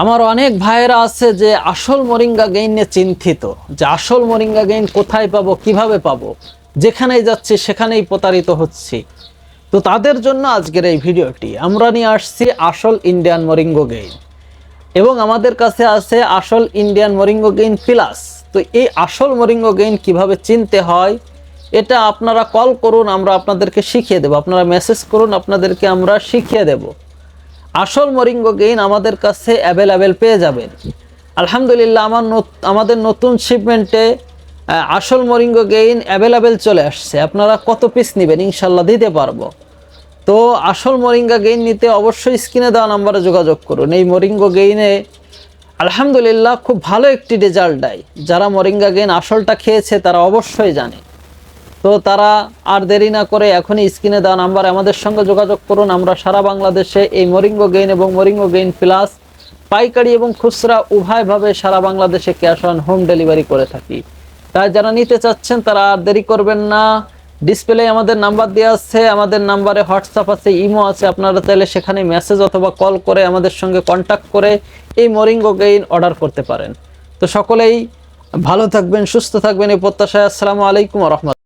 আমার অনেক ভাইয়েরা আছে যে আসল মোরিঙ্গা গেইন নিয়ে চিন্তিত, যে আসল মোরিঙ্গা গেইন কোথায় পাবো, কিভাবে পাবো, যেখানেই যাচ্ছি সেখানেই প্রতারিত হচ্ছি। তো তাদের জন্য আজকের এই ভিডিওটি আমরা নিয়ে আসছি আসল ইন্ডিয়ান মোরিঙ্গো গেইন, এবং আমাদের কাছে আছে আসল ইন্ডিয়ান মোরিঙ্গো গেইন প্লাস। তো এই আসল মোরিঙ্গো গেইন কিভাবে চিনতে হয় এটা আপনারা কল করুন, আমরা আপনাদেরকে শিখিয়ে দেব। আপনারা মেসেজ করুন, আপনাদেরকে আমরা শিখিয়ে দেব। আসল মোরিঙ্গো গেইন আমাদের কাছে অ্যাভেলেবেল পেয়ে যাবেন। আলহামদুলিল্লাহ আমাদের নতুন শিপমেন্টে আসল মোরিঙ্গো গেইন অ্যাভেলেবেল চলে আসছে। আপনারা কত পিস নেবেন ইনশাল্লাহ দিতে পারবো। তো আসল মোরিঙ্গা গেইন নিতে অবশ্যই স্ক্রিনে দেওয়া নাম্বারে যোগাযোগ করুন। এই মোরিঙ্গো গেইনে আলহামদুলিল্লাহ খুব ভালো একটি রেজাল্ট দেয়। যারা মোরিঙ্গা গেইন আসলটা খেয়েছে তারা অবশ্যই জানে। তো তারা আর দেরি না করে এখনই স্ক্রিনে দেওয়া নাম্বারে আমাদের সঙ্গে যোগাযোগ করুন। আমরা সারা বাংলাদেশে এই মোরিঙ্গো গেইন এবং মোরিঙ্গো গেইন প্লাস পাইকারি এবং খুচরা উভয়ভাবে সারা বাংলাদেশে ক্যাশ অন হোম ডেলিভারি করে থাকি। তাই যারা নিতে চাচ্ছেন তারা আর দেরি করবেন না। ডিসপ্লে আমাদের নাম্বার দেওয়া আছে, আমাদের নাম্বারে হোয়াটসঅ্যাপ আছে, ইমো আছে। আপনারা চাইলে সেখানে মেসেজ অথবা কল করে আমাদের সঙ্গে কন্ট্যাক্ট করে এই মোরিঙ্গো গেইন অর্ডার করতে পারেন। তো সকলেই ভালো থাকবেন, সুস্থ থাকবেন এই প্রত্যাশায়। আসসালামু আলাইকুম ওয়া রাহমাতুল্লাহ।